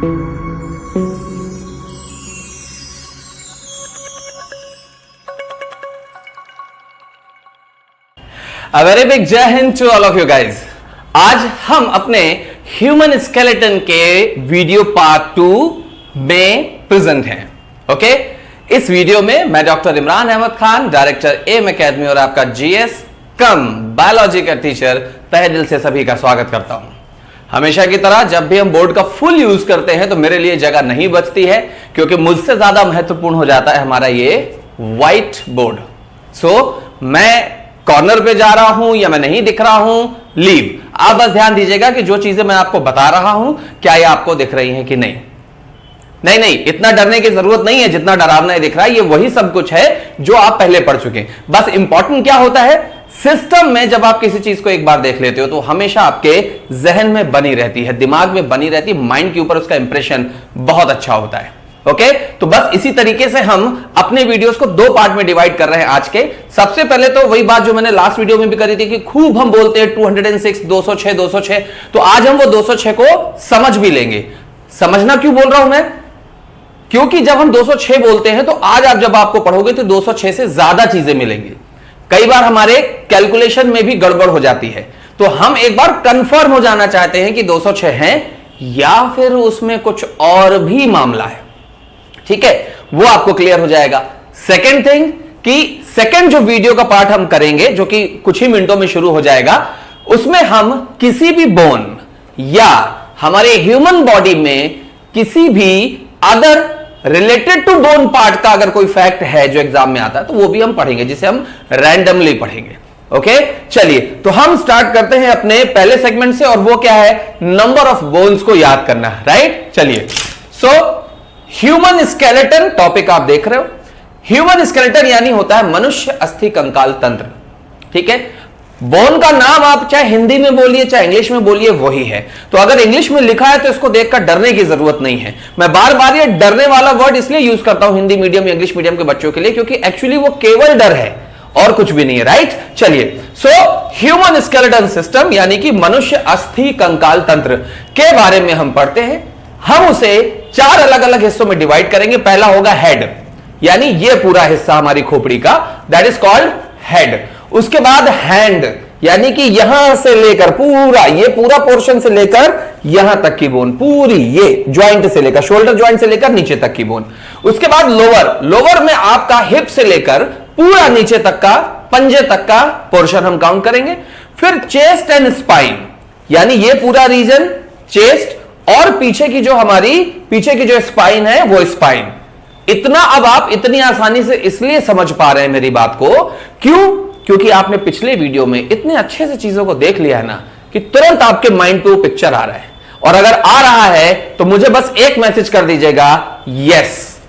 A very big जय Hind to all of you guys। आज हम अपने ह्यूमन स्केलेटन के वीडियो पार्ट 2 में प्रेजेंट हैं। ओके, इस वीडियो में मैं doctor Imran Ahmad Khan, director M academy और आपका जीएस कम बायोलॉजी का टीचर तहे दिल से सभी का स्वागत करता हूं। हमेशा की तरह जब भी हम बोर्ड का फुल यूज करते हैं तो मेरे लिए जगह नहीं बचती है, क्योंकि मुझसे ज्यादा महत्वपूर्ण हो जाता है हमारा ये व्हाइट बोर्ड। सो मैं कॉर्नर पे जा रहा हूं या मैं नहीं दिख रहा हूं, लीव। आप बस ध्यान दीजिएगा कि जो चीजें मैं आपको बता रहा हूं क्या ये आपको दिख रही हैं कि नहीं। नहीं, इतना डरने की जरूरत नहीं है जितना डरावना दिख रहा है। ये वही सब कुछ है जो आप पहले पढ़ चुके हैं। बस इंपॉर्टेंट क्या होता है, सिस्टम में जब आप किसी चीज को एक बार देख लेते हो तो हमेशा आपके जहन में बनी रहती है, दिमाग में बनी रहती है, माइंड के ऊपर उसका इंप्रेशन बहुत अच्छा होता है। ओके, तो बस इसी तरीके से हम अपने वीडियोस को दो पार्ट में डिवाइड कर रहे हैं आज के। सबसे पहले तो वही बात जो मैंने लास्ट वीडियो में भी करी थी कि खूब हम बोलते हैं 206, 206, तो आज हम वो 206 को समझ भी लेंगे। समझना क्यों बोल रहा हूं मैं, क्योंकि जब हम 206 बोलते हैं तो आज आप जब आपको पढ़ोगे तो 206 से ज्यादा चीजें मिलेंगी। कई बार हमारे कैलकुलेशन में भी गड़बड़ हो जाती है, तो हम एक बार कंफर्म हो जाना चाहते हैं कि 206 हैं या फिर उसमें कुछ और भी मामला है। ठीक है, वो आपको क्लियर हो जाएगा। सेकेंड थिंग कि सेकेंड जो वीडियो का पार्ट हम करेंगे, जो कि कुछ ही मिनटों में शुरू हो जाएगा, उसमें हम किसी भी बोन या हमारे ह्यूमन बॉडी में किसी भी other related to bone part का अगर कोई फैक्ट है जो एग्जाम में आता है तो वो भी हम पढ़ेंगे, जिसे हम रैंडमली पढ़ेंगे। ओके, चलिए तो हम स्टार्ट करते हैं अपने पहले सेगमेंट से, और वो क्या है, नंबर ऑफ बोन्स को याद करना। राइट, चलिए। सो ह्यूमन स्केलेटन टॉपिक आप देख रहे हो। ह्यूमन स्केलेटन यानी होता है मनुष्य अस्थि कंकाल तंत्र। ठीक है, बोन का नाम आप चाहे हिंदी में बोलिए चाहे इंग्लिश में बोलिए वही है। तो अगर इंग्लिश में लिखा है तो इसको देखकर डरने की जरूरत नहीं है। मैं बार बार ये डरने वाला वर्ड इसलिए यूज करता हूं हिंदी मीडियम इंग्लिश मीडियम के बच्चों के लिए, क्योंकि एक्चुअली वो केवल डर है और कुछ भी नहीं है। राइट, चलिए। सो ह्यूमन स्केलेटन सिस्टम यानी कि मनुष्य अस्थि कंकाल तंत्र के बारे में हम पढ़ते हैं। हम उसे 4 अलग अलग हिस्सों में डिवाइड करेंगे। पहला होगा हेड, यानी ये पूरा हिस्सा हमारी खोपड़ी का, दैट इज कॉल्ड हेड। उसके बाद हैंड, यानी कि यहां से लेकर पूरा, ये पूरा पोर्शन से लेकर यहां तक की बोन, पूरी ये ज्वाइंट से लेकर, शोल्डर ज्वाइंट से लेकर नीचे तक की बोन। उसके बाद लोअर, लोअर में आपका हिप से लेकर पूरा नीचे तक का, पंजे तक का पोर्शन हम काउंट करेंगे। फिर चेस्ट एंड स्पाइन, यानी ये पूरा रीजन चेस्ट और पीछे की जो हमारी पीछे की जो स्पाइन है वो स्पाइन। इतना अब आप इतनी आसानी से इसलिए समझ पा रहे हैं मेरी बात को, क्यों? क्योंकि आपने पिछले वीडियो में इतने अच्छे से चीजों को देख लिया है ना कि तुरंत आपके माइंड पे वो पिक्चर आ रहा है। और अगर आ रहा है तो मुझे बस एक मैसेज कर दीजिएगा, यस,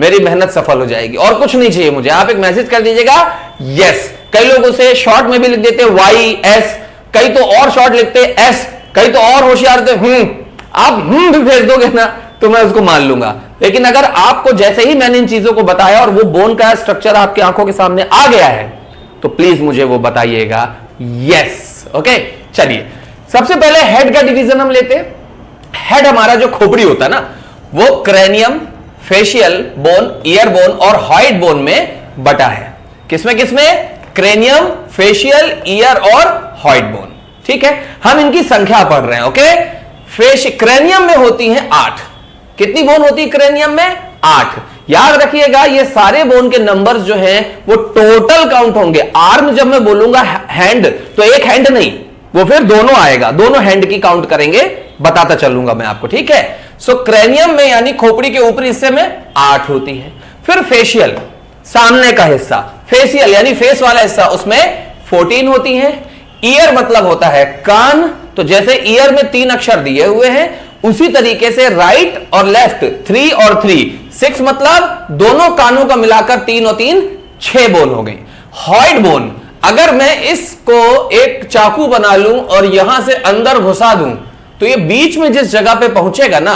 मेरी मेहनत सफल हो जाएगी, और कुछ नहीं चाहिए मुझे। आप एक मैसेज कर दीजिएगा, यस। कई लोग उसे शॉर्ट में भी लिख देते वाई एस, कई तो और शॉर्ट लिखते एस, कई तो और होशियार होते आप भी भेज दोगे ना तो मैं उसको मान लूंगा। लेकिन अगर आपको जैसे ही मैंने इन चीजों को बताया और वो बोन का स्ट्रक्चर आपकी आंखों के सामने आ गया है तो प्लीज मुझे वो बताइएगा, यस। ओके, चलिए। सबसे पहले हेड का डिवीजन हम लेते हैं। हेड हमारा जो खोपड़ी होता है ना, वो cranium, facial bone, year bone और हॉइड बोन में बटा है। किसमें किसमें? क्रेनियम, फेशियल, ईयर और हॉइड बोन। ठीक है, हम इनकी संख्या पढ़ रहे हैं। ओके, क्रेनियम में होती हैं 8। कितनी बोन होती है क्रेनियम में? 8। याद रखिएगा, ये सारे बोन के नंबर्स जो हैं वो टोटल काउंट होंगे। आर्म जब मैं बोलूंगा हैंड तो एक हैंड नहीं, वो फिर दोनों आएगा, दोनों हैंड की काउंट करेंगे, बताता चलूंगा मैं आपको। ठीक है, सो क्रेनियम में यानी खोपड़ी के ऊपरी हिस्से में 8 होती है। फिर फेशियल, सामने का हिस्सा, फेशियल यानी फेस वाला हिस्सा, उसमें 14 होती है। ईयर मतलब होता है कान, तो जैसे ईयर में 3 अक्षर दिए हुए हैं उसी तरीके से राइट और लेफ्ट 3 और 3, 6 मतलब दोनों कानों का मिलाकर 3 और 3 6 बोन हो गई। हॉइड बोन, अगर मैं इसको एक चाकू बना लूं और यहां से अंदर घुसा दूं तो ये बीच में जिस जगह पे पहुंचेगा ना,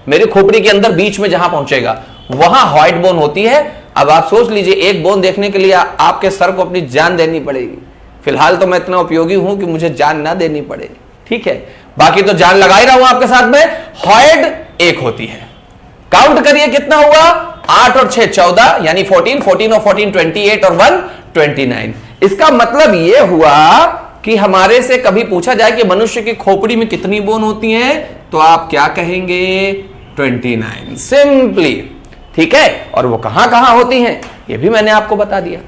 मेरी खोपड़ी के अंदर बीच में जहां पहुंचेगा वहां हॉइड बोन होती है। अब आप सोच लीजिए, एक बोन देखने के लिए आपके सर को अपनी जान देनी पड़ेगी। फिलहाल तो मैं इतना उपयोगी हूं कि मुझे जान ना देनी पड़े। ठीक है, बाकी तो जान लगा ही रहा हूं आपके साथ में। हॉइड एक होती है। काउंट करिए कितना हुआ, 8 और 6 14, यानी 14, 14 और 14 28 और 1 29। इसका मतलब यह हुआ कि हमारे से कभी पूछा जाए कि मनुष्य की खोपड़ी में कितनी बोन होती हैं, तो आप क्या कहेंगे, 29 सिंपली। ठीक है, और वो कहां कहां होती हैं ये भी मैंने आपको बता दिया,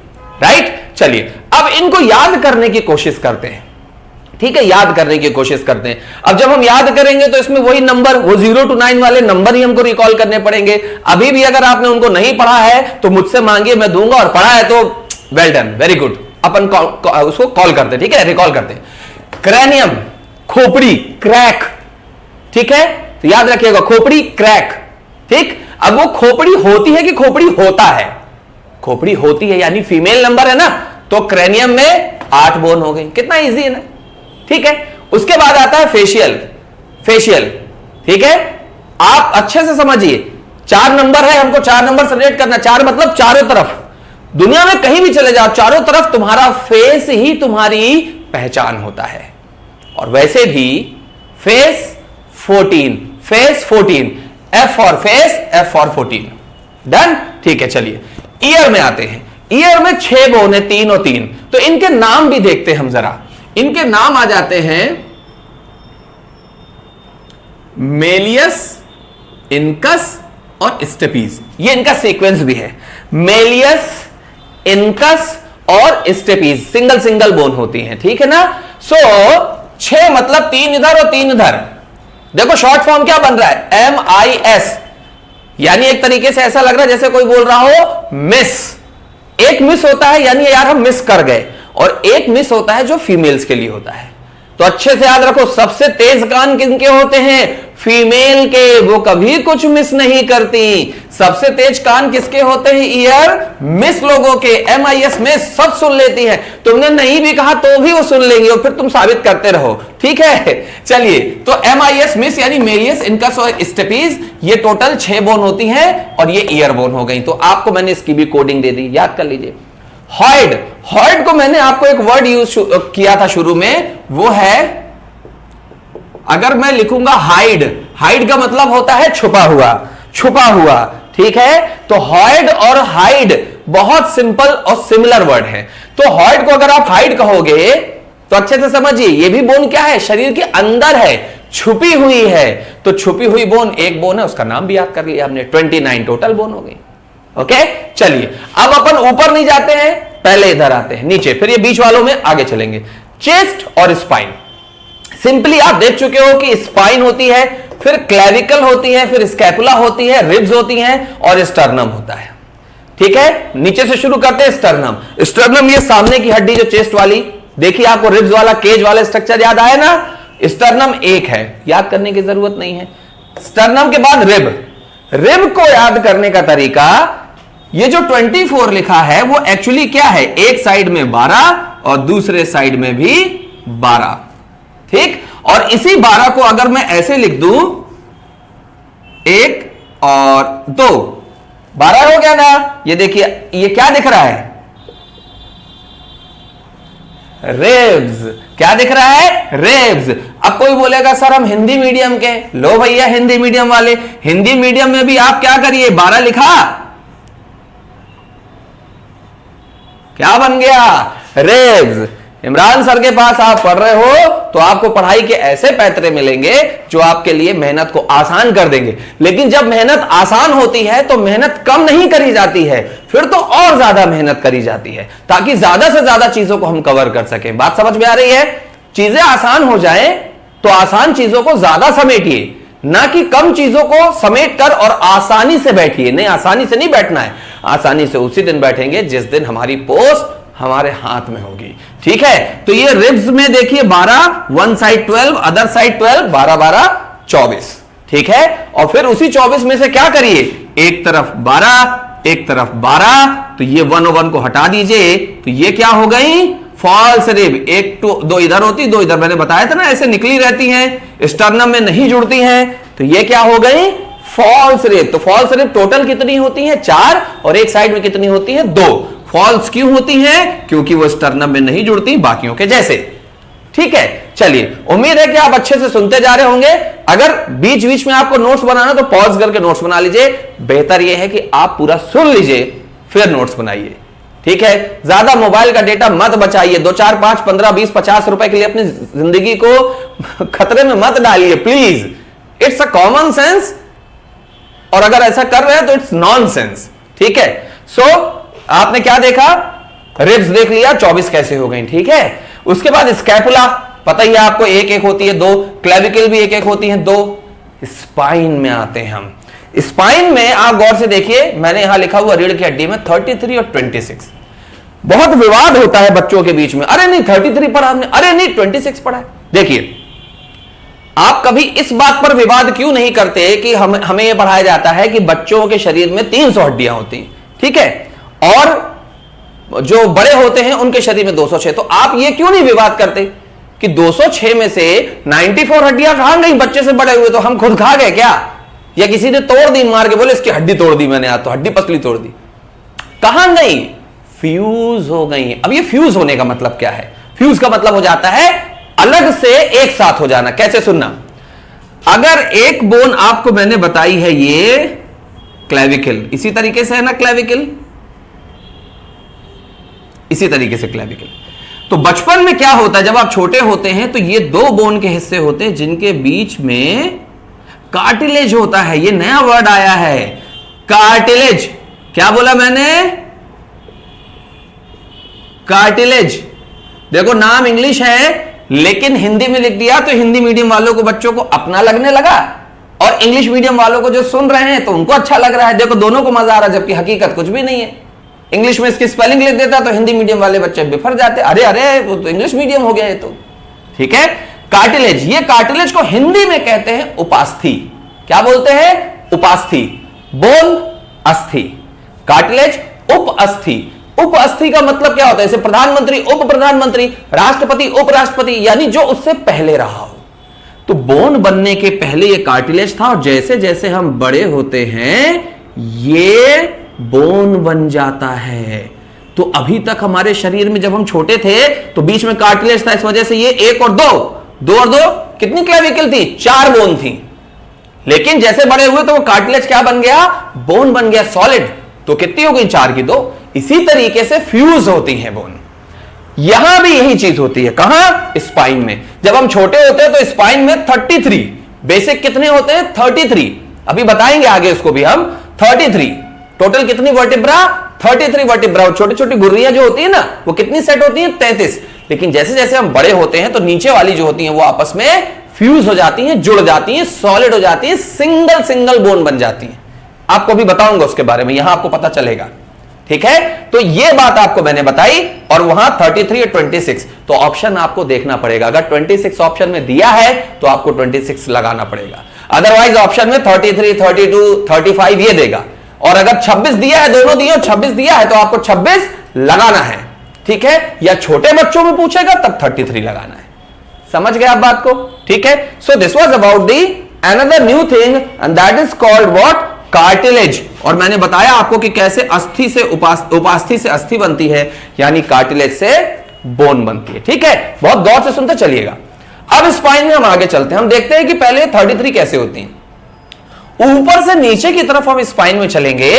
राइट। चलिए अब इनको याद करने की कोशिश करते हैं। ठीक है, याद करने की कोशिश करते हैं। अब जब हम याद करेंगे तो इसमें वही नंबर, वो 0 to 9 वाले नंबर ही हमको रिकॉल करने पड़ेंगे। अभी भी अगर आपने उनको नहीं पढ़ा है तो मुझसे मांगिए, मैं दूंगा, और पढ़ा है तो वेल डन, वेरी गुड। अपन उसको कॉल करते, ठीक है, रिकॉल करते। क्रैनियम, खोपड़ी, क्रैक, ठीक है, तो याद रखिएगा खोपड़ी, क्रैक। ठीक, अब वो खोपड़ी होती है कि खोपड़ी होता है, खोपड़ी होती है यानी फीमेल नंबर है ना, तो क्रैनियम में 8 बोन हो गई। कितना इजी है ना, ठीक है। उसके बाद आता है फेशियल, फेशियल, ठीक है। आप अच्छे से समझिए, 4 नंबर है, हमको 4 नंबर सेलेक्ट करना। 4 मतलब चारों तरफ, दुनिया में कहीं भी चले जाओ, चारों तरफ तुम्हारा फेस ही तुम्हारी पहचान होता है। और वैसे भी face 14, face 14, F for face, F for 14, done. ठीक है, चलिए ईयर में आते हैं। ईयर में 6 बोन है, 3 और 3। तो इनके नाम भी देखते हैं हम जरा। इनके नाम आ जाते हैं मेलियस, इनकस और स्टेपीज। ये इनका सीक्वेंस भी है, मेलियस, इनकस और स्टेपीज, सिंगल सिंगल बोन होती हैं, ठीक है ना। सो 6 मतलब 3 इधर और 3 इधर। देखो शॉर्ट फॉर्म क्या बन रहा है, MIS, यानी एक तरीके से ऐसा लग रहा है जैसे कोई बोल रहा हो मिस। एक मिस होता है यानी यार हम मिस कर गए, और एक मिस होता है जो फीमेल्स के लिए होता है। तो अच्छे से याद रखो, सबसे तेज कान किनके होते हैं, फीमेल के, वो कभी कुछ मिस नहीं करती। सबसे तेज कान किसके होते हैं, ईयर, मिस लोगों के, MIS में सब सुन लेती है। तुमने नहीं भी कहा तो भी वो सुन लेंगी, और फिर तुम साबित करते रहो, ठीक है। चलिए, तो MIS मिस यानी मेलियस, इनकस और स्टेपीज, ये टोटल 6 बोन होती हैं, और ये ईयर बोन हो गई। तो आपको मैंने इसकी भी कोडिंग दे दी, याद कर लीजिए। हॉइड, हॉइड को मैंने आपको एक वर्ड यूज किया था शुरू में, वो है, अगर मैं लिखूंगा हाइड, हाइड का मतलब होता है छुपा हुआ, छुपा हुआ, ठीक है। तो हॉइड और हाइड बहुत सिंपल और सिमिलर वर्ड है। तो हॉइड को अगर आप हाइड कहोगे तो अच्छे से समझिए, ये भी बोन क्या है, शरीर के अंदर है, छुपी हुई है। तो छुपी हुई बोन एक बोन है, उसका नाम भी याद कर लिया हमने, 29 टोटल बोन हो गई। ओके, चलिए अब अपन ऊपर नहीं जाते हैं, पहले इधर आते हैं नीचे, फिर ये बीच वालों में आगे चलेंगे। चेस्ट और स्पाइन, सिंपली आप देख चुके हो कि स्पाइन होती है, फिर क्लेविकल होती है, फिर स्कैपुला होती है, रिब्स होती हैं, और स्टर्नम होता है, ठीक है। नीचे से शुरू करते हैं, स्टर्नम। स्टर्नम ये सामने की हड्डी जो चेस्ट वाली, देखिए आपको रिब्स वाला, केज वाला स्ट्रक्चर याद आया ना। स्टर्नम एक है, याद करने की जरूरत नहीं है। स्टर्नम के बाद रिब, रिब को याद करने का तरीका, ये जो 24 लिखा है वो एक्चुअली क्या है, एक साइड में 12 और दूसरे साइड में भी 12, ठीक। और इसी 12 को अगर मैं ऐसे लिख दूं, 1 और 2, 12 हो गया ना। ये देखिए, ये क्या दिख रहा है, रेब्स, क्या दिख रहा है, रेब्स। अब कोई बोलेगा सर हम हिंदी मीडियम के, लो भैया हिंदी मीडियम वाले, हिंदी मीडियम में भी आप क्या करिए, 12 लिखा, क्या बन गया, रेब्स। इमरान सर के पास आप पढ़ रहे हो तो आपको पढ़ाई के ऐसे पैतरे मिलेंगे जो आपके लिए मेहनत को आसान कर देंगे। लेकिन जब मेहनत आसान होती है तो मेहनत कम नहीं करी जाती है, फिर तो और ज्यादा मेहनत करी जाती है, ताकि ज्यादा से ज्यादा चीजों को हम कवर कर सकें। बात समझ में आ रही है। चीजें आसान हो जाए तो आसान चीजों को ज्यादा समेटिए, ना कि कम चीजों को समेट कर और आसानी से बैठिए। नहीं, आसानी से नहीं बैठना है, आसानी से उसी दिन बैठेंगे जिस दिन हमारी पोस्ट हमारे हाथ में होगी, ठीक है। तो ये रिब्स में देखिए 12, वन साइड 12, अदर साइड 12, 12 12 24, ठीक है। और फिर उसी 24 में से क्या करिए, एक तरफ 12, एक तरफ 12, तो ये 101 को हटा दीजिए, तो ये क्या हो गई, फॉल्स रिब। 1 2 इधर होती, 2 इधर, मैंने बताया था ना ऐसे निकली रहती हैं, स्टर्नम में नहीं जुड़ती हैं, तो ये क्या हो गई, फॉल्स रिब। तो फॉल्स रिब टोटल कितनी होती है, 4, और एक साइड में कितनी होती है, 2। फॉल्स क्यों होती हैं, क्योंकि वो स्टर्नम में नहीं जुड़ती बाकियों के जैसे, ठीक है। चलिए, उम्मीद है कि आप अच्छे से सुनते जा रहे होंगे। अगर बीच बीच में आपको नोट्स बनाना तो पॉज करके नोट्स बना लीजिए। बेहतर यह है कि आप पूरा सुन लीजिए फिर नोट्स बनाइए, ठीक है। ज्यादा मोबाइल का डेटा मत बचाइए। 2, 4, 5, 15, 20, 50 रुपए के लिए अपनी जिंदगी को खतरे में मत डालिए please. It's a common sense, और अगर ऐसा कर रहे हैं तो इट्स नॉनसेंस, ठीक है। सो आपने क्या देखा, रिब्स देख लिया 24 कैसे हो गई, ठीक है। उसके बाद स्कैपुला पता ही है आपको, एक एक होती है 2, क्लेविकल भी एक एक होती है 2। स्पाइन में आते हैं हम। स्पाइन में आप गौर से देखिए, मैंने यहां लिखा हुआ रीढ़ की हड्डी में 33 और 26। बहुत विवाद होता है बच्चों के बीच में, अरे नहीं 33 पढ़ा हमने, अरे नहीं 26 पढ़ा है। देखिए आप कभी इस बात पर विवाद क्यों नहीं करते कि हमें यह पढ़ाया जाता है कि बच्चों के शरीर में 300 हड्डियां होती हैं, ठीक है, और जो बड़े होते हैं उनके शरीर में 206। तो आप ये क्यों नहीं विवाद करते कि 206 में से 94 हड्डियां कहां गई बच्चे से बड़े हुए? तो हम खुद खा गए क्या, या किसी ने तोड़ दी मार के, बोले इसकी हड्डी तोड़ दी मैंने, आज तो हड्डी पसली तोड़ दी। कहां गई? फ्यूज हो गई। अब ये फ्यूज होने का मतलब क्या है? फ्यूज का मतलब हो जाता है अलग से एक साथ हो जाना। कैसे? सुनना, अगर एक बोन आपको मैंने बताई है ये क्लेविकल, इसी तरीके से है ना क्लेविकल, इसी तरीके से क्लेविकल। तो बचपन में क्या होता है, जब आप छोटे होते हैं तो ये 2 बोन के हिस्से होते हैं जिनके बीच में कार्टिलेज होता है। ये नया वर्ड आया है, कार्टिलेज। क्या बोला मैंने? कार्टिलेज। देखो नाम इंग्लिश है लेकिन हिंदी में लिख दिया तो हिंदी मीडियम वालों को, बच्चों को अपना लगने लगा, और इंग्लिश मीडियम वालों को जो सुन रहे हैं तो उनको अच्छा लग रहा है। देखो दोनों को मजा आ रहा है, जबकि हकीकत कुछ भी नहीं है। इंग्लिश में इसकी स्पेलिंग लिख देता तो हिंदी मीडियम वाले बच्चे बिफर जाते, अरे अरे वो तो इंग्लिश मीडियम हो गया ये तो, ठीक है। कार्टिलेज, ये कार्टिलेज को हिंदी में कहते हैं उपास्थि। क्या बोलते हैं? उपास्थि। बोन अस्थि, कार्टिलेज उपअस्थि। उपअस्थि का मतलब क्या होता है? जैसे प्रधानमंत्री, उप प्रधानमंत्री, राष्ट्रपति, उपराष्ट्रपति, यानी जो उससे पहले रहा हो। तो बोन बनने के पहले ये कार्टिलेज था, और जैसे जैसे हम बड़े होते हैं ये बोन बन जाता है। तो अभी तक हमारे शरीर में जब हम छोटे थे तो बीच में कार्टिलेज था, इस वजह से ये 1 और 2 और 2 कितनी क्लेविकल थी? 4 बोन थी। लेकिन जैसे बड़े हुए तो वो कार्टिलेज क्या बन गया? बोन बन गया, सॉलिड। तो कितनी हो गई? 4 की 2। इसी तरीके से फ्यूज होती है बोन। यहां भी यही चीज होती है। कहां? स्पाइन में। जब हम छोटे होते हैं तो स्पाइन में 33 बेसिक कितने होते हैं? 33। अभी बताएंगे आगे उसको भी हम। 33 टोटल कितनी वर्टिब्रा? 33 वर्टिब्रा। छोटी छोटी गुर्रियां जो होती है ना, वो कितनी सेट होती है? 33। लेकिन जैसे जैसे हम बड़े होते हैं तो नीचे वाली जो होती हैं वो आपस में फ्यूज हो जाती हैं, जुड़ जाती हैं, सॉलिड हो जाती हैं, सिंगल सिंगल बोन बन जाती हैं। आपको भी बताऊंगा उसके बारे में, यहां आपको पता चलेगा, ठीक है। तो ये बात आपको मैंने बताई, और वहां 33 और 26। तो ऑप्शन आपको देखना पड़ेगा। अगर 26 ऑप्शन में दिया है तो आपको 26 लगाना पड़ेगा, अदरवाइज ऑप्शन में 33, 32, 35 ये देगा। और अगर 26 दिया है, दोनों दिए 26 दिया है तो आपको 26 लगाना है, ठीक है। या छोटे बच्चों में पूछेगा तब 33 लगाना है। समझ गए आप बात को? ठीक है। So this was about the another new thing and that is called what? Cartilage. और मैंने बताया आपको कि कैसे अस्थि से उपास्थि से अस्थि बनती है, यानी कार्टिलेज से बोन बनती है, ठीक है। बहुत गौर से सुनते चलिएगा। अब स्पाइन में हम आगे चलते हैं, हम देखते हैं कि पहले 33 कैसे होती हैं। ऊपर से नीचे की तरफ हम स्पाइन में चलेंगे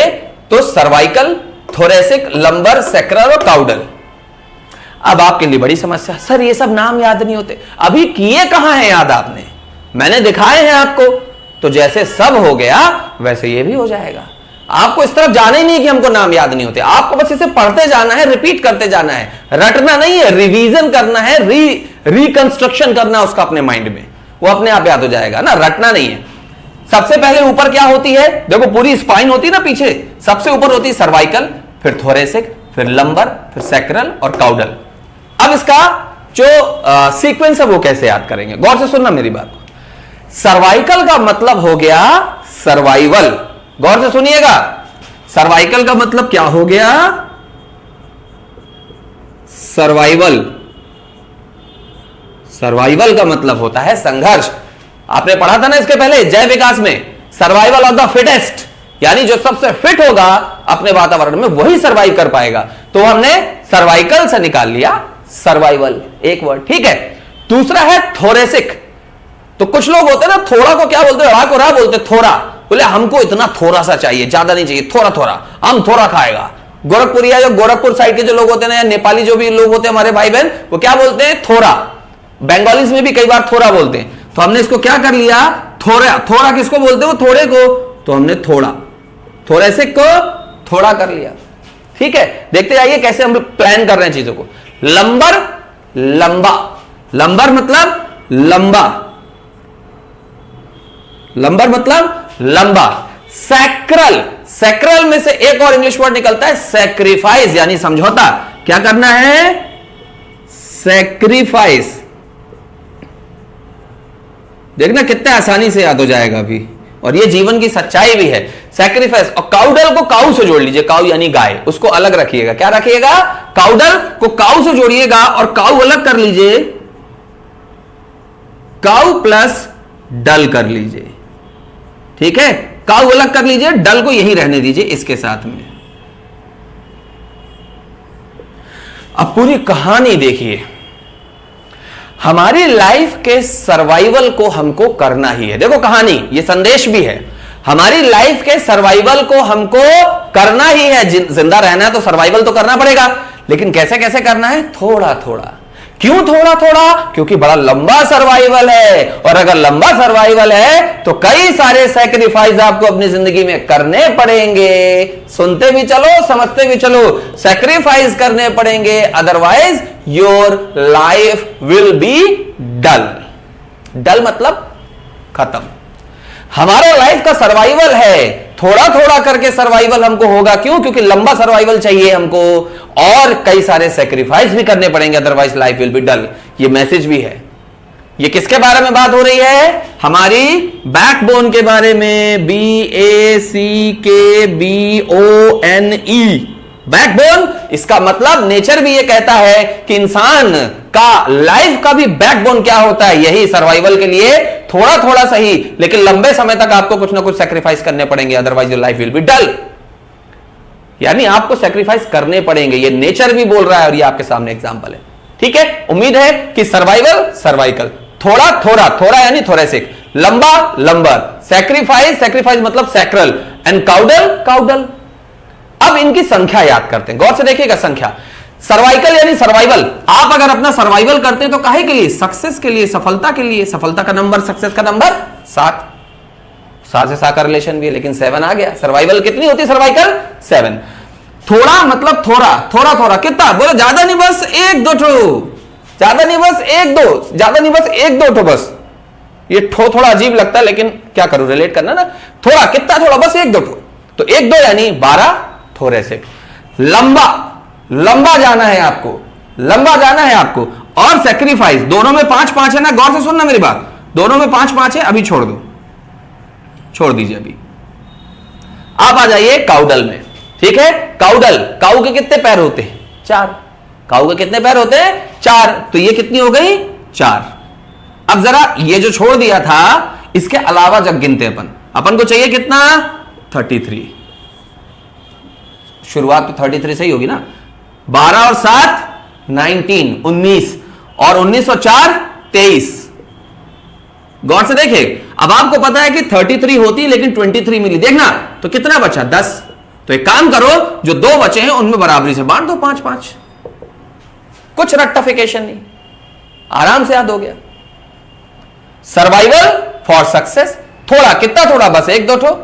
तो सर्वाइकल, थोरेसिक, लंबर, सैक्रल और काउडल। अब आपके लिए बड़ी समस्या, सर ये सब नाम याद नहीं होते। अभी किए कहां हैं याद आपने? मैंने दिखाए हैं आपको। तो जैसे सब हो गया वैसे ये भी हो जाएगा। आपको इस तरफ जाना ही नहीं कि हमको नाम याद नहीं होते, आपको बस इसे पढ़ते जाना है, रिपीट करते जाना है, रटना नहीं है, रिवीजन करना है, रिकंस्ट्रक्शन करना उसका अपने माइंड में, वो अपने आप याद हो जाएगा ना, रटना नहीं है। सबसे पहले ऊपर क्या होती है? देखो पूरी स्पाइन होती है ना पीछे, सबसे ऊपर होती है सर्वाइकल, फिर थोरेसिक, फिर लंबर, फिर सैक्रल और काउडल। अब इसका जो सीक्वेंस है वो कैसे याद करेंगे? गौर से सुनना मेरी बात। सर्वाइकल का मतलब हो गया सर्वाइवल। गौर से सुनिएगा, सर्वाइकल का मतलब क्या हो गया? सर्वाइवल। सर्वाइवल का मतलब होता है संघर्ष। आपने पढ़ा था ना इसके पहले जय विकास में, सर्वाइवल ऑफ द फिटेस्ट, यानी जो सबसे फिट होगा अपने वातावरण में वही सर्वाइव कर पाएगा। तो हमने सर्वाइकल से निकाल लिया सर्वाइवल, एक वर्ड, ठीक है। दूसरा है थोरेसिक। तो कुछ लोग होते हैं ना, थोड़ा को क्या बोलते हैं, अड़ा को रहा बोलते, थोड़ा। बोले हमको इतना थोड़ा सा चाहिए, ज्यादा नहीं चाहिए, थोड़ा थोड़ा, हम थोड़ा खाएगा। गोरखपुरिया, जो गोरखपुर साइड के जो लोग होते हैं ना, या नेपाली जो भी लोग होते हैं हमारे भाई बहन, वो क्या बोलते हैं, थोड़ा। बंगालीज में भी कई बार थोड़ा बोलते हैं। तो हमने इसको क्या कर लिया, थोड़ा। थोड़ा किसको बोलते हैं, वो थोड़े को, तो हमने थोड़ा, थोड़े से को थोड़ा कर लिया। ठीक है, देखते जाइए कैसे हम प्लान कर रहे हैं चीजों को। लंबर, लंबा। लंबर मतलब लंबा, लंबर मतलब लंबा। सैक्रल, सैक्रल में से एक और इंग्लिश वर्ड निकलता है सैक्रिफाइस, यानी समझौता। क्या करना है, सैक्रिफाइस। देखना कितने आसानी से याद हो जाएगा अभी, और ये जीवन की सच्चाई भी है। सैक्रिफाइस। और काउडल को काऊ से जोड़ लीजिए, काऊ यानी गाय, उसको अलग रखिएगा। क्या रखिएगा, काउडल को काऊ से जोड़िएगा और काऊ अलग कर लीजिए, काऊ प्लस डल कर लीजिए। ठीक है, काऊ अलग कर लीजिए, डल को यही रहने दीजिए इसके साथ में। अब पूरी कहानी देखिए। हमारी लाइफ के सर्वाइवल को हमको करना ही है। देखो कहानी, ये संदेश भी है। हमारी लाइफ के सर्वाइवल को हमको करना ही है। जिंदा रहना है तो सर्वाइवल तो करना पड़ेगा, लेकिन कैसे कैसे करना है, थोड़ा थोड़ा। क्यों थोड़ा थोड़ा, क्योंकि बड़ा लंबा सर्वाइवल है, और अगर लंबा सर्वाइवल है तो कई सारे सैक्रिफाइस आपको अपनी जिंदगी में करने पड़ेंगे। सुनते भी चलो, समझते भी चलो, सैक्रिफाइस करने पड़ेंगे, otherwise your life will be dull. Dull मतलब खत्म। हमारा लाइफ का सर्वाइवल है, थोड़ा थोड़ा करके सर्वाइवल हमको होगा। क्यों, क्योंकि लंबा सर्वाइवल चाहिए हमको, और कई सारे सैक्रिफाइस भी करने पड़ेंगे, अदरवाइज लाइफ विल बी डल। ये मैसेज भी है। ये किसके बारे में बात हो रही है, हमारी बैकबोन के बारे में। BACKBONE, backbone. इसका मतलब नेचर भी ये कहता है कि इंसान का लाइफ का भी बैकबोन क्या होता है, यही सर्वाइवल के लिए थोड़ा थोड़ा सही, लेकिन लंबे समय तक आपको कुछ ना कुछ सैक्रिफाइस करने पड़ेंगे, otherwise your life will be dull. यानी आपको सैक्रिफाइस करने पड़ेंगे, ये नेचर भी बोल रहा है, और ये आपके सामने एग्जांपल है। ठीक है, उम्मीद है कि सर्वाइवल, सर्वाइकल, थोड़ा थोड़ा, थोड़ा यानी थोरेसिक, लंबा लंबर, सैक्रिफाइस, सैक्रिफाइस मतलब सैक्रल, एंड काउडल, काउडल। अब इनकी संख्या याद करते हैं, गौर से देखिएगा संख्या। सर्वाइकल यानी सर्वाइवल। आप अगर अपना सर्वाइवल करते हैं तो काहे के लिए, सक्सेस के लिए, सफलता के लिए। सफलता का नंबर, सक्सेस का नंबर 7। 7 से 7 का रिलेशन भी है, लेकिन 7 आ गया। सर्वाइवल कितनी होती है, सर्वाइकल 7। थोड़ा मतलब थोड़ा, थोड़ा थोड़ा कितना, बोले ज्यादा नहीं, बस 1-2 ठो, ज्यादा नहीं, बस 1-2, ज्यादा नहीं, बस 1-2 ठो बस। ये ठो थोड़ा अजीब लगता है, लेकिन क्या करूं, रिलेट करना ना। थोड़ा कितना, थोड़ा बस 1-2 ठो, तो 1-2 यानी 12 थोड़े से। लंबा, लंबा जाना है आपको, लंबा जाना है आपको। और सैक्रिफाइस, दोनों में 5-5 है ना, गौर से सुनना मेरी बात, दोनों में 5-5 है। अभी छोड़ दो, छोड़ दीजिए अभी। आप आ जाइए काउडल में। ठीक है, काउडल, काऊ के कितने पैर होते हैं, 4। काऊ के कितने पैर होते हैं, 4। तो ये कितनी हो गई, 4। अब जरा ये जो छोड़ दिया था, इसके अलावा जब गिनते अपन को चाहिए कितना, 33। शुरुआत तो 33 से ही होगी ना। 12 और 7 19, 19, और 19 और 4 23। गौर से देखे, अब आपको पता है कि 33 होती लेकिन 23 मिली, देखना तो कितना बचा, 10। तो एक काम करो, जो 2 बचे हैं उनमें बराबरी से बांट दो, 5-5। कुछ रट्टाफिकेशन नहीं, आराम से याद हो गया। सर्वाइवल फॉर सक्सेस, थोड़ा कितना, थोड़ा बस 1-2 ठो।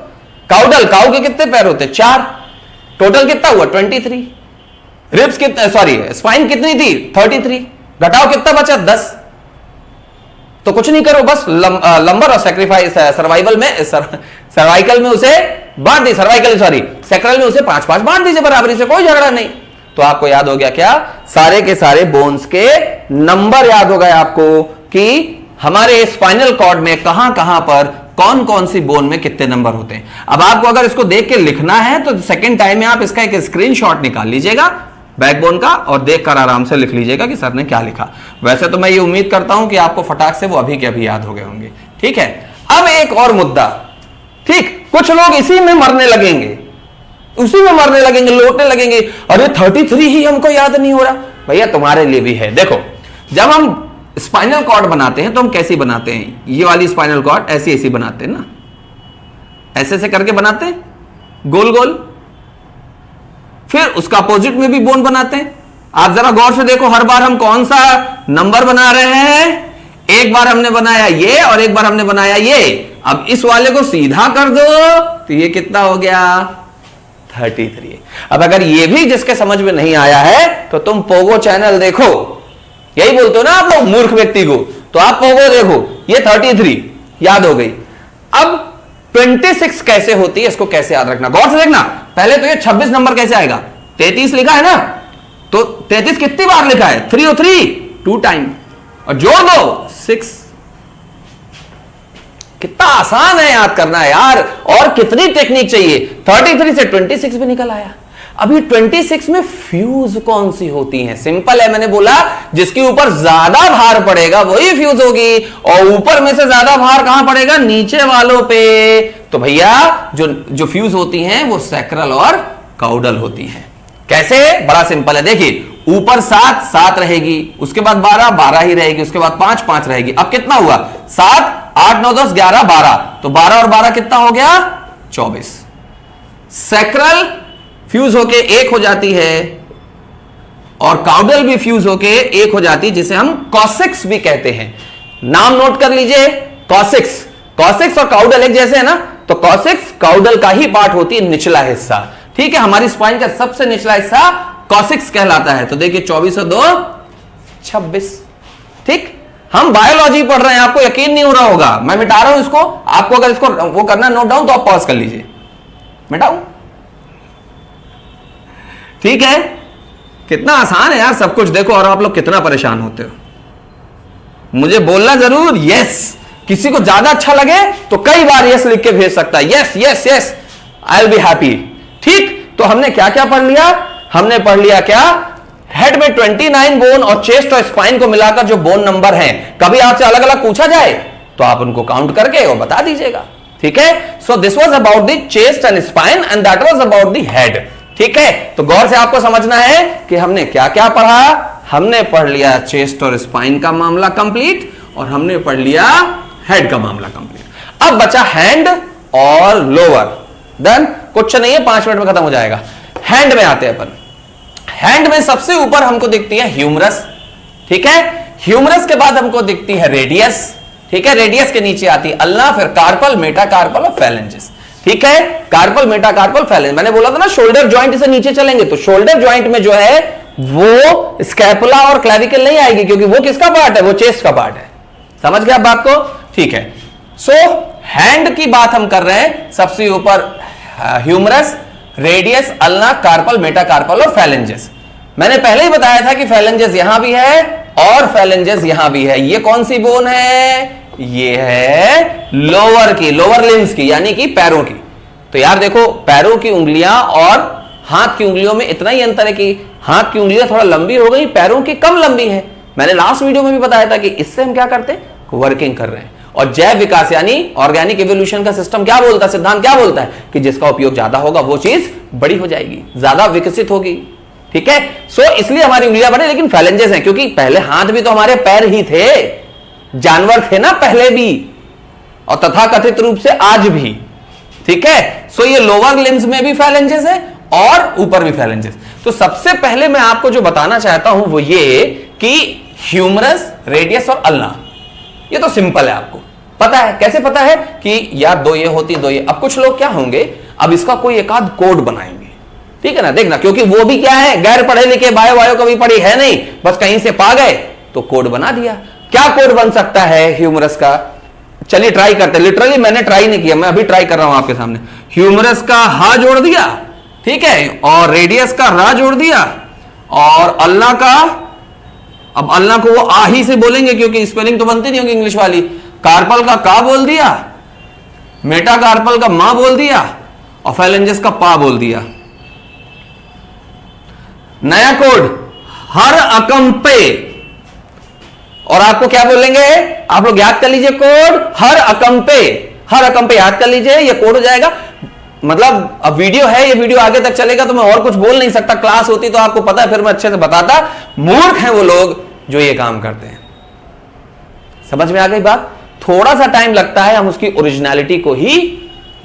काउडल, काऊ के कितने पैर होते, 4। टोटल कितना हुआ, 23। रिब्स कितने, सॉरी स्पाइन कितनी थी, 33। घटाओ कितना बचा, 10। तो कुछ नहीं करो, बस लंबर और सैक्रिफाइस, सर्वाइवल में, सर्वाइकल में उसे बांट दी, सर्वाइकल सॉरी सैक्रल में उसे 5-5 बांट दीजिए बराबरी से, कोई झगड़ा नहीं। तो आपको याद हो गया क्या, सारे के सारे बोन्स के नंबर याद हो गए आपको, कि हमारे स्पाइनल कॉर्ड में कहां कहां पर कौन कौन सी बोन में कितने नंबर होते हैं। अब आपको अगर इसको देख के लिखना है तो सेकंड टाइम में आप इसका एक स्क्रीनशॉट निकाल लीजिएगा बैकबोन का, और देखकर आराम से लिख लीजिएगा कि सर ने क्या लिखा। वैसे तो मैं ये उम्मीद करता हूं कि आपको फटाक से वो अभी के अभी याद हो गए होंगे। ठीक है, अब एक और मुद्दा। ठीक, कुछ लोग इसी में मरने लगेंगे, उसी में मरने लगेंगे, लौटने लगेंगे, अरे 33 ही हमको याद नहीं हो रहा। भैया तुम्हारे लिए भी है। देखो, जब हम स्पाइनल कॉर्ड बनाते हैं तो हम कैसी बनाते हैं, ये वाली स्पाइनल कॉर्ड ऐसी ऐसी बनाते हैं ना, ऐसे ऐसे करके बनाते हैं गोल गोल। फिर उसका अपोजिट में भी बोन बनाते हैं। आप जरा गौर से देखो, हर बार हम कौन सा नंबर बना रहे हैं, एक बार हमने बनाया ये और एक बार हमने बनाया ये। अब इस वाले को सीधा कर दो तो ये कितना हो गया 33। अब अगर ये भी जिसके समझ में नहीं आया है तो तुम पोगो चैनल देखो, यही बोलते हो ना आप लोग मूर्ख व्यक्ति को, तो आप पोगो देखो, ये 33 याद हो गई। अब 26 कैसे होती है इसको कैसे याद रखना, गौर से देखना। पहले तो ये 26 नंबर कैसे आएगा, 33 लिखा है ना, तो 33 कितनी बार लिखा है 3 और 3 2 टाइम, और जोड़ दो 6। कितना आसान है याद करना है यार, और कितनी टेक्निक चाहिए। 33 से 26 भी निकल आया। अभी 26 में फ्यूज कौन सी होती है, सिंपल है, मैंने बोला जिसके ऊपर ज्यादा भार पड़ेगा वही फ्यूज होगी, और ऊपर में से ज्यादा भार कहां पड़ेगा, नीचे वालों पे। तो भैया जो फ्यूज होती हैं वो सैक्रल और काउडल होती हैं। कैसे, बड़ा सिंपल है, देखिए ऊपर 7 रहेगी, उसके बाद 12 ही रहेगी, उसके बाद 5 रहेगी। अब कितना हुआ, 7 8 9 10 11 12, तो 12 और 12 कितना हो गया 24। सैक्रल फ्यूज होके एक हो जाती है और काउडल भी फ्यूज होके एक हो जाती है, जिसे हम कॉसेक्स भी कहते हैं। नाम नोट कर लीजिए, कॉसेक्स और काउडल एक जैसे है ना, तो कॉसेक्स काउडल का ही पार्ट होती है, निचला हिस्सा। ठीक है, हमारी स्पाइन का सबसे निचला हिस्सा कॉसेक्स कहलाता है। तो देखिए 24 और 2 26। ठीक, हम बायोलॉजी पढ़ रहे हैं, आपको यकीन नहीं हो रहा होगा, मैं मिटा रहा हूं इसको। आपको अगर इसको वो करना नोट डाउन तो आप पॉज कर लीजिए, मिटाऊं। ठीक है, कितना आसान है यार सब कुछ, देखो। और आप लोग कितना परेशान होते हो, मुझे बोलना जरूर यस। किसी को ज्यादा अच्छा लगे तो कई बार यस लिख के भेज सकता है, yes yes yes I will be happy. ठीक, तो हमने क्या क्या पढ़ लिया, हमने पढ़ लिया क्या, हेड में 29 बोन और चेस्ट और स्पाइन को मिलाकर जो बोन नंबर हैं, कभी आपसे अलग अलग पूछा जाए तो आप उनको काउंट करके वो बता दीजिएगा। ठीक है, so this was about the chest and spine and that was about the head. ठीक है, तो गौर से आपको समझना है कि हमने क्या क्या पढ़ा। हमने पढ़ लिया चेस्ट और स्पाइन का मामला कंप्लीट, और हमने पढ़ लिया हेड का मामला कंप्लीट। अब बचा हैंड और लोअर, देन कुछ नहीं है, 5 मिनट में खत्म हो जाएगा। हैंड में आते हैं अपन। हैंड में सबसे ऊपर हमको दिखती है ह्यूमरस। ठीक है, ह्यूमरस के बाद हमको दिखती है रेडियस। ठीक है, रेडियस के नीचे आती है अल्ना, फिर कार्पल, मेटाकार्पल और फेलेंजेस। ठीक है, कार्पल, मेटाकार्पल, फेलेंज। मैंने बोला था ना शोल्डर जॉइंट से नीचे चलेंगे, तो शोल्डर जॉइंट में जो है वो स्कैपुला और क्लैविकल नहीं आएगी, क्योंकि वो किसका पार्ट है, वो चेस्ट का पार्ट है। समझ गया बात को। ठीक है, सो हैंड की बात हम कर रहे हैं, सबसे ऊपर humerus, radius, ulna, carpal, metacarpal और फेलेंजेस। मैंने पहले ही बताया था कि फेलेंजेस यहां भी है और फेलेंजेस यहां भी है। ये कौन सी बोन है, ये है लोअर की, लोअर लिम्स की, यानी कि पैरों की। तो यार देखो, पैरों की उंगलियां और हाथ की उंगलियों में इतना ही अंतर है कि हाथ की उंगलियां थोड़ा लंबी हो गई, पैरों की कम लंबी है। मैंने लास्ट वीडियो में भी बताया था कि इससे हम क्या करते हैं, वर्किंग कर रहे हैं। और जैव विकास यानी ऑर्गेनिक इवोल्यूशन का सिस्टम क्या बोलता है, सिद्धांत क्या बोलता है, कि जिसका उपयोग ज्यादा होगा वो चीज बड़ी हो जाएगी, ज्यादा विकसित होगी। ठीक है, सो इसलिए हमारी उंगलियां बड़ी, लेकिन फेलेंजेस हैं, क्योंकि पहले हाथ भी तो हमारे पैर ही थे, जानवर थे ना पहले भी, और तथाकथित रूप से आज भी। ठीक है, सो ये लोअर लिम्स में भी फेलेंजेस है और ऊपर भी फेलेंजेस। तो सबसे पहले मैं आपको जो बताना चाहता हूं वो ये कि ह्यूमरस, रेडियस और अल्ना, ये तो सिंपल है, आपको पता है। कैसे पता है कि यार 2 ये होती 2 ये। अब कुछ लोग क्या होंगे, अब इसका कोई एक आध कोड बनाएंगे। ठीक है ना, देखना, क्योंकि वो भी क्या है, गैर पढ़े लिखे, बायो कभी पढ़ी है नहीं, बस कहीं से पा गए तो कोड बना दिया। क्या कोड बन सकता है ह्यूमरस का, चलिए ट्राई करते हैं। लिटरली मैंने ट्राई नहीं किया, मैं अभी ट्राई कर रहा हूं आपके सामने। ह्यूमरस का हा जोड़ दिया, ठीक है, और रेडियस का रा जोड़ दिया, और अल्लाह का, अब अल्लाह को वो आ ही से बोलेंगे क्योंकि स्पेलिंग तो बनती नहीं होगी इंग्लिश वाली। कार्पल का बोल दिया, मेटा कार्पल का मा बोल दिया, और फेलेंजेस का पा बोल दिया। नया कोड, हर अकंपे, और आपको क्या बोलेंगे, आप लोग याद कर लीजिए कोड, हर अकंपे, हर अकंपे याद कर लीजिए, ये कोड हो जाएगा। मतलब अब वीडियो है, ये वीडियो आगे तक चलेगा तो मैं और कुछ बोल नहीं सकता। क्लास होती तो आपको पता है, फिर मैं अच्छे से बताता। मूर्ख हैं वो लोग जो ये काम करते हैं। समझ में आ गई बात? थोड़ा सा टाइम लगता है, हम उसकी ओरिजिनलिटी को ही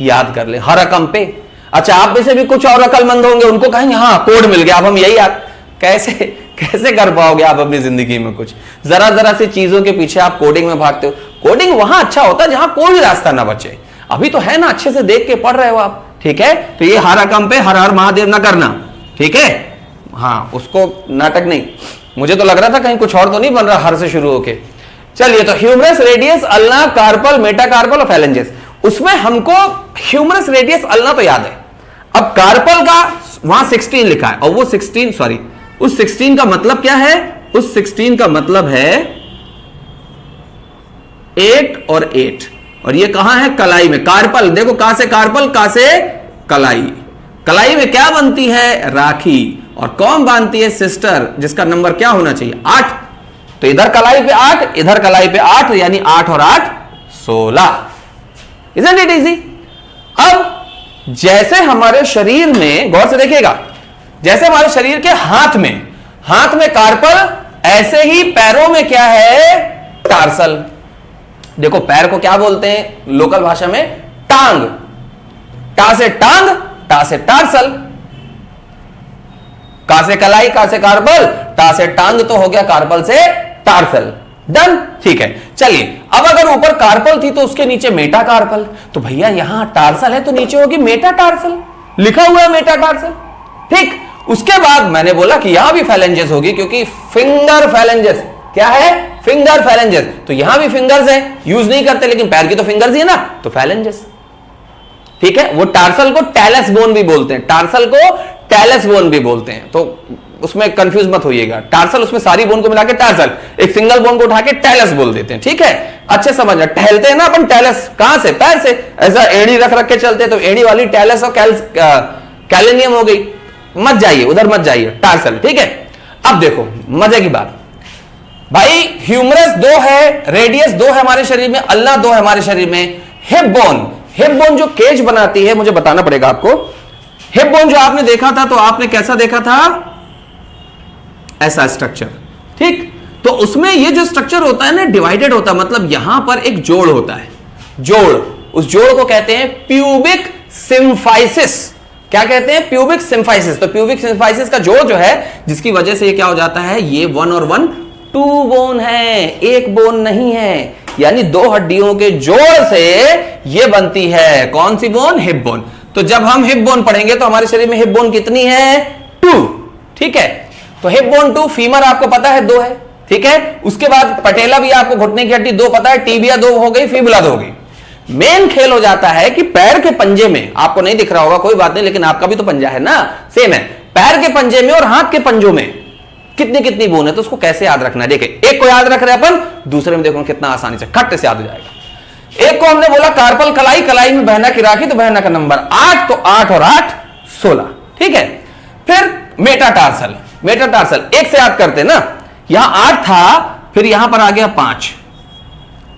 याद कर ले हर रकम पे। अच्छा, आप में से भी कुछ और अकलमंद होंगे, उनको कहेंगे हाँ कोड मिल गया, अब हम यही याद। कैसे कैसे कर पाओगे आप अपनी जिंदगी में कुछ? जरा जरा सी चीजों के पीछे आप कोडिंग में भागते हो। कोडिंग वहां अच्छा होता है जहां कोई भी रास्ता ना बचे। अभी तो है ना, अच्छे से देख के पढ़ रहे हो आप, ठीक है? तो ये हर रकम पे हर हर महादेव ना करना, ठीक है? हाँ, उसको नाटक नहीं। मुझे तो लग रहा था कहीं कुछ और तो नहीं बन रहा हर से शुरू होके। चलिए, तो humerus, radius, ulna, carpal, metacarpal और फैलेंजेस। उसमें हमको ह्यूमरस, रेडियस, अल्ना तो याद है। अब कार्पल का वहां 16 लिखा है, और वो 16 सॉरी उस 16 का मतलब क्या है? उस 16 का मतलब है 8 और 8, और ये कहां है? कलाई में। कार्पल देखो, कहां से कार्पल, कहां से कलाई। कलाई में क्या बनती है? राखी। और कौन बांधती है? सिस्टर, जिसका नंबर क्या होना चाहिए? 8। तो इधर कलाई पे 8, इधर कलाई पे 8, यानी 8 और 8 16। Isn't it easy? अब जैसे हमारे शरीर में, गौर से देखिएगा, जैसे हमारे शरीर के हाथ में कार्पल, ऐसे ही पैरों में क्या है? टार्सल। देखो, पैर को क्या बोलते हैं लोकल भाषा में? टांग। टा से टांग, टा से टार्सल। का से कलाई, का से कार्पल, टा से टांग तो हो गया कार्पल से टार्सल। डन, ठीक है। चलिए, अब अगर ऊपर कार्पल थी तो उसके नीचे मेटाकार्पल, तो भैया यहां टार्सल है तो नीचे होगी मेटाटार्सल, लिखा हुआ है मेटाटार्सल, ठीक। उसके बाद मैंने बोला कि यहां भी फैलेंजेस होगी, क्योंकि फिंगर फैलेंजेस क्या है? Finger phalanges. तो यहां भी फिंगर्स है, यूज नहीं करते, लेकिन पैर की तो फिंगर्स ही है ना, तो फैलेंजेस, ठीक है। वो टार्सल को टैलस बोन भी बोलते हैं, टार्सल को टैलस बोन भी बोलते हैं, तो उसमें कंफ्यूज मत होइएगा। टार्सल, उसमें सारी बोन को मिला के टार्सल, एक सिंगल बोन को उठा के टैलस बोल देते हैं, ठीक है। अच्छे समझ, टहलते हैं ना अपन, टैलस कहां से? पैर से। ऐसा एड़ी रख रख के चलते, तो एड़ी वाली टैलस और कैलेनियम हो गई। मत जाइए उधर, मत जाइए, टार्सल, ठीक है। अब देखो मजे की बात, भाई ह्यूमरस 2 है, रेडियस 2 है हमारे शरीर में, अल्ना 2 है हमारे शरीर में। हिप बोन जो केज बनाती है, मुझे बताना पड़ेगा आपको। हिप बोन जो आपने देखा था, तो आपने कैसा देखा था? ऐसा स्ट्रक्चर, ठीक। तो उसमें ये जो स्ट्रक्चर होता है ना, डिवाइडेड होता है, मतलब यहां पर एक जोड़ होता है, जोड़। उस जोड़ को कहते हैं प्यूबिक सिम्फाइसिस। क्या कहते हैं? Pubic symphysis. तो प्यूबिक सिम्फाइसिस का जोड़ जो है, जिसकी वजह से ये क्या हो जाता है? ये 1 और 1 2 बोन है, एक बोन नहीं है, यानी 2 हड्डियों के जोड़ से ये बनती है कौन सी बोन? Hip bone. तो जब हम हिप बोन पढ़ेंगे तो हमारे शरीर में हिप बोन कितनी है? 2, ठीक है। तो हिप बोन 2, फीमर आपको पता है 2 है, ठीक है। उसके बाद पटेला भी आपको, घुटने की हड्डी 2 पता है, टीबिया 2 हो गई, फिबुला 2 हो गई। मेन खेल हो जाता है कि पैर के पंजे में, आपको नहीं दिख रहा होगा कोई बात नहीं, लेकिन आपका भी तो पंजा है ना, सेम है। पैर के पंजे में और हाथ के पंजों में कितनी कितनी बोन है, तो उसको कैसे याद रखना है? देखिए, एक को याद रख रहे हैं अपन, दूसरे में देखो कितना आसानी से खट्टे से याद हो जाएगा। एक को हमने बोला कार्पल, कलाई, कलाई में बहना की राखी, तो बहना का नंबर 8, तो 8 और 8 16, ठीक है। फिर मेटाटार्सल, मेटाटार्सल एक से याद करते ना, यहां 8 था, फिर यहां पर आ गया 5,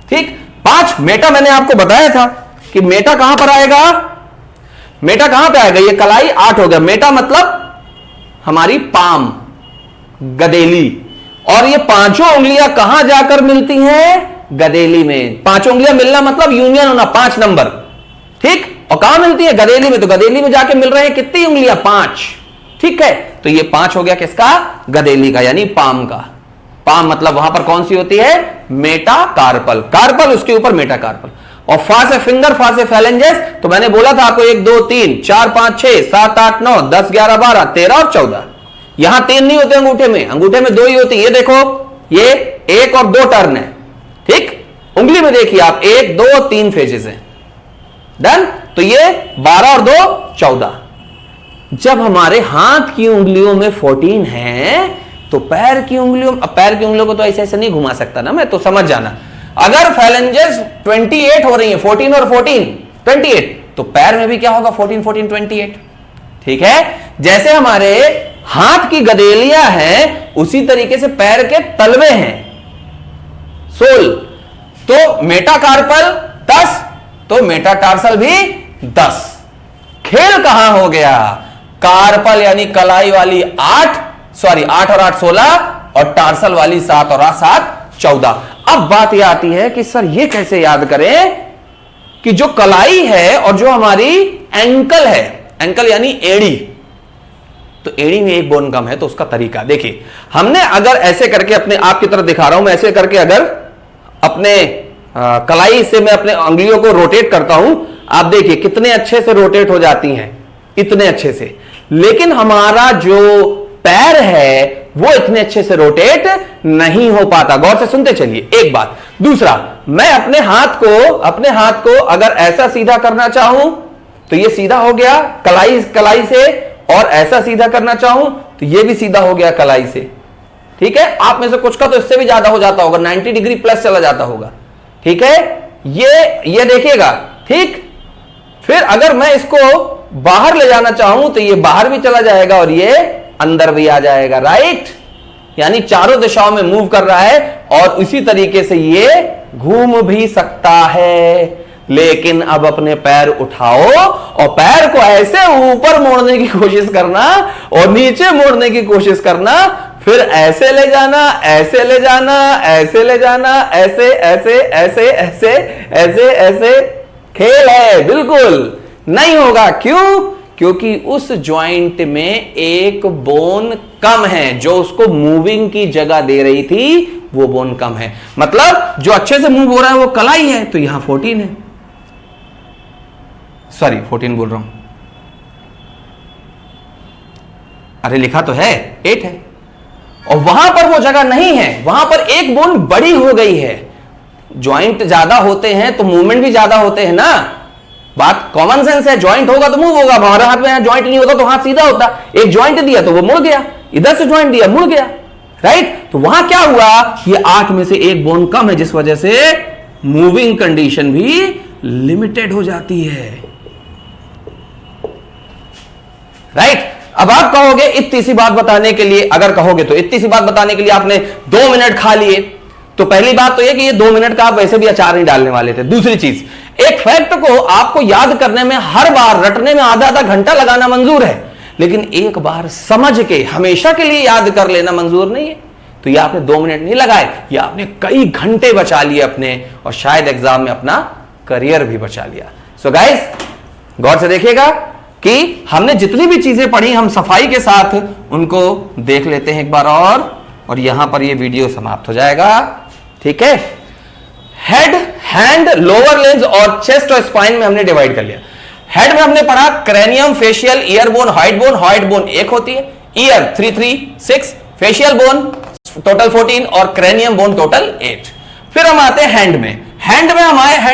ठीक। 5 मेटा, मैंने आपको बताया था कि मेटा कहां पर आएगा? मेटा कहां पे आएगा? ये कलाई 8 हो गया, मेटा मतलब हमारी पाम, गदेली। और ये 5 उंगलियां कहां जाकर मिलती हैं? गदेली में। 5 उंगलियां मिलना मतलब यूनियन होना, 5 नंबर, ठीक। और कहां मिलती है? गदेली में। तो गदेली में जाके मिल रहे हैं कितनी उंगलियां? 5, ठीक है। तो ये 5 हो गया किसका? गदेली का, यानी पाम का। पाम मतलब वहां पर कौन सी होती है? मेटाकार्पल। कार्पल, उसके ऊपर मेटाकार्पल। और फा से फिंगर, फा से फैलेंजेस। तो मैंने बोला था आपको 1 2 3 4 5 6 7 8 9 10 11 12 13 और 14। यहां 3 नहीं होते अंगूठे में, अंगूठे में 2 ही होती है। ये देखो, ये 1 और 2 टर्न है, ठीक। उंगली में देखिए आप, 1 2 3 फेजेस हैं, डन। तो ये 12 और 2 14। जब हमारे हाथ की उंगलियों में 14 है, तो पैर की उंगलियों, अब पैर की उंगलियों को तो ऐसे ऐसे नहीं घुमा सकता ना मैं, तो समझ जाना। अगर फैलेंजेस 28 हो रही है, 14 और 14 28, तो पैर में भी क्या होगा? 14 14 28, ठीक है। जैसे हमारे हाथ की गदेलियां हैं, उसी तरीके से पैर के तलवे हैं, सोल। तो मेटाकार्पल 10, तो मेटाटार्सल भी 10। खेल कहां हो गया? कार्पल यानी कलाई वाली 8 और 8 16, और टार्सल वाली 7 और 7 14। अब बात यह आती है कि सर ये कैसे याद करें कि जो कलाई है और जो हमारी एंकल है, एंकल यानी एड़ी, तो एड़ी में एक बोन कम है, तो उसका तरीका देखिए। हमने अगर ऐसे करके, अपने आप की तरफ दिखा रहा हूं मैं, ऐसे करके अगर अपने कलाई से मैं अपने अंगुलियों को रोटेट करता हूं, आप देखिए कितने अच्छे से रोटेट हो जाती हैं, इतने अच्छे से। लेकिन हमारा जो पैर है वो इतने अच्छे से रोटेट नहीं हो पाता। गौर से सुनते चलिए, एक बात। दूसरा, मैं अपने हाथ को अगर ऐसा सीधा करना चाहूं तो ये सीधा हो गया कलाई से, और ऐसा सीधा करना चाहूं तो ये भी सीधा हो गया कलाई से। ठीक है, आप में से कुछ का तो इससे भी ज्यादा हो जाता होगा, 90 डिग्री प्लस चला जाता होगा। ठीक है, ये देखिएगा। ठीक, फिर अगर मैं इसको बाहर ले जाना चाहूं तो ये बाहर भी चला जाएगा और ये अंदर भी आ जाएगा। राइट, यानी चारों दिशाओं में मूव कर रहा है, और इसी तरीके से ये घूम भी सकता है। लेकिन अब अपने पैर उठाओ और पैर को ऐसे ऊपर मोड़ने की कोशिश करना और नीचे मोड़ने की कोशिश करना, फिर ऐसे ले जाना, ऐसे ले जाना, ऐसे ले जाना, ऐसे ऐसे ऐसे ऐसे ऐसे ऐसे। खेल है, बिल्कुल नहीं होगा। क्यों? क्योंकि उस जॉइंट में एक बोन कम है, जो उसको मूविंग की जगह दे रही थी, वो बोन कम है। मतलब जो अच्छे से मूव हो रहा है वो कलाई है, तो यहां 14 है, सॉरी 14 बोल रहा हूं, अरे लिखा तो है 8 है, और वहां पर वो जगह नहीं है, वहां पर एक बोन बड़ी हो गई है। जॉइंट ज्यादा होते हैं तो मूवमेंट भी ज्यादा होते हैं ना, बात कॉमन सेंस है। जॉइंट होगा तो मूव होगा, हमारे हाथ में जॉइंट नहीं होता तो हाथ सीधा होता। एक जॉइंट दिया तो वो मुड़ गया, इधर से जॉइंट दिया मुड़ गया। राइट, तो वहां क्या हुआ, ये 8 में से एक बोन कम है, जिस वजह से मूविंग कंडीशन भी लिमिटेड हो जाती है। राइट, अब आप कहोगे इतनी सी बात बताने के लिए, अगर कहोगे तो इतनी सी बात बताने के लिए आपने 2 मिनट खा लिए, तो पहली बात तो यह कि ये 2 मिनट का आप वैसे भी अचार नहीं डालने वाले थे। दूसरी चीज, एक फैक्ट को आपको याद करने में, हर बार रटने में आधा आधा घंटा लगाना मंजूर है, लेकिन एक बार समझ के हमेशा के लिए याद कर लेना मंजूर नहीं है। तो ये आपने 2 मिनट नहीं लगाए, ये आपने कई घंटे बचा लिए अपने, और शायद एग्जाम में अपना करियर भी बचा लिया। सो गाइस, गौर से देखिएगा कि हमने जितनी भी चीजें पढ़ी, हम सफाई के साथ उनको देख लेते हैं एक बार और यहां पर ये वीडियो समाप्त हो जाएगा। ठीक है, हेड, हैंड, लोअर लिम्स और चेस्ट और स्पाइन में हमने डिवाइड कर लिया। हेड में हमने पढ़ा cranium, facial, year bone, height bone एक होती है, ईयर 3 3 6, फेशियल बोन टोटल 14 और क्रेनियम बोन टोटल 8। फिर हम आते हैं हैंड में। हैंड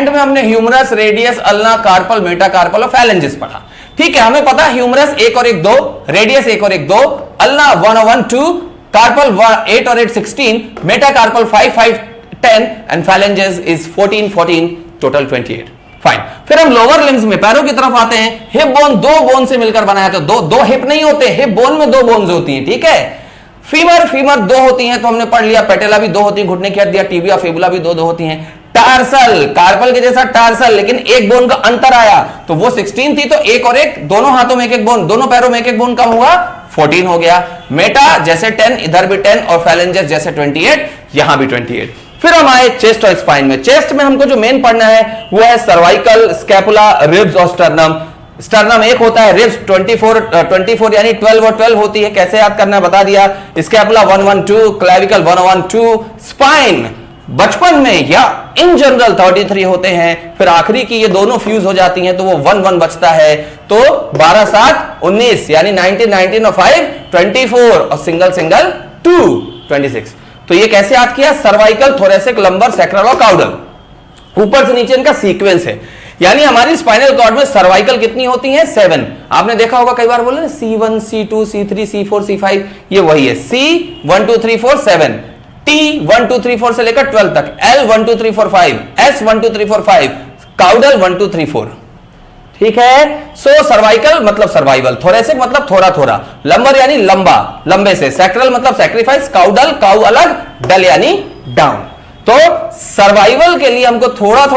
में हमने humerus, radius, ulna, carpal, metacarpal और फैलेंजेस पढ़ा। ठीक है, हमें पता ह्यूमरस 1 और 1 2, रेडियस 1 और 1 2, अल्ना 1 और 1 2, कार्पल 8 और 8 16, metacarpal 5 5 10 and phalanges is 14 14 total 28। Fine, फिर हम लोअर लिम्स में पैरों की तरफ आते हैं। हिप बोन 2 बोन से मिलकर बनाया, तो दो हिप नहीं होते, हिप बोन में 2 बोन्स होती हैं। ठीक है, फीमर 2 होती हैं, तो हमने पढ़ लिया। पेटेला भी 2 होती है, घुटने की हड्डियां, टिबिया, फेबुला भी 2 होती हैं। टार्सल, कार्पल के जैसा टार्सल, लेकिन एक बोन का अंतर आया, तो वो 16 थी, तो 1 और 1, दोनों हाथों में 1 बोन, दोनों पैरों में 1 बोन कम हुआ, 14 हो गया। मेटा जैसे 10, इधर भी 10, और फैलेंजेस जैसे 28, यहां भी 28। फिर हम आए चेस्ट और स्पाइन में। चेस्ट में हमको जो मेन पढ़ना है वो है सर्वाइकल, स्कैपुला, रिब्स और स्टर्नम। स्टर्नम 1 होता है, रिब्स 24 यानी 12 और 12 होती है। कैसे याद करना बता दिया। स्कैपुला 1 1 2, क्लेविकल 1 1 2, स्पाइन बचपन में या इन जनरल 33 होते हैं, फिर आखिरी की ये दोनों फ्यूज हो जाती हैं तो वो 1 1 बचता है। तो 12 7 19 यानी 19 19 और 5 24 और सिंगल 2 26। तो ये कैसे याद किया, सर्वाइकल, थोरेसिक, लंबर, सैक्रल और काउडल, ऊपर से नीचे इनका सीक्वेंस है। यानी हमारी स्पाइनल कॉर्ड में सर्वाइकल कितनी होती है, 7। आपने देखा होगा कई बार बोले ना C1 C2 C3 C4 C5, ये वही है। C 1 2 3 4 7, T 1 2 3 4 से लेकर 12 तक, L 1 2 3 4 5, S 1 2 3 4 5, काउडल 1 2 3 4। ठीक है, सो सर्वाइकल मतलब सर्वाइवल, थोरेसिक मतलब थोड़ा थोड़ा, लंबर यानी लंबा, लंबे से, सैक्रल मतलब सैक्रिफाइस, काउडल काउ अलग, डल यानी डाउन। तो सर्वाइवल के लिए हमको थोड़ा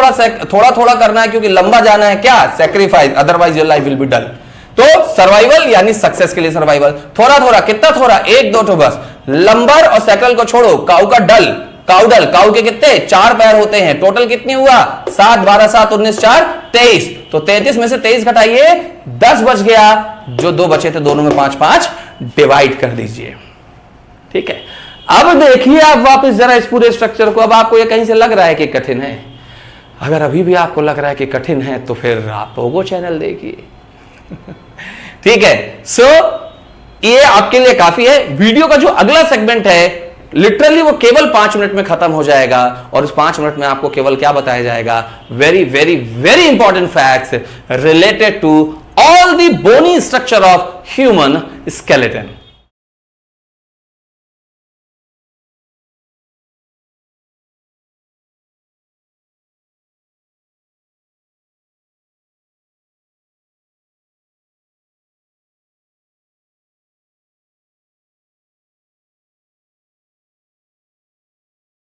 थोड़ा करना है, क्योंकि लंबा जाना है क्या, sacrifice, otherwise your life will be dull. तो सर्वाइवल यानी सक्सेस के लिए सर्वाइवल, थोड़ा कितना थोड़ा, 1 2 तो बस। लंबर और सैक्रल को छोड़ो, काउ का डल, काउडल, काउ के कितने 4 पैर होते हैं, टोटल कितनी हुआ 7, 12, 7, 19, 4, 23। तो 33 में से 23 घटाइए 10 बच गया, जो 2 बचे थे दोनों में 5 5 डिवाइड कर दीजिए। ठीक है, अब देखिए आप वापस जरा इस पूरे स्ट्रक्चर को। अब आपको ये कहीं से लग रहा है कि कठिन है, अगर अभी भी आपको लग रहा है कि कठिन है तो फिर आप पोगो चैनल देखिए। ठीक है, सो ये आपके लिए काफी है। वीडियो का जो अगला सेगमेंट है लिटरली वो केवल 5 मिनट में खत्म हो जाएगा, और उस 5 मिनट में आपको केवल क्या बताया जाएगा, very very very important facts related to all the bony structure of human skeleton.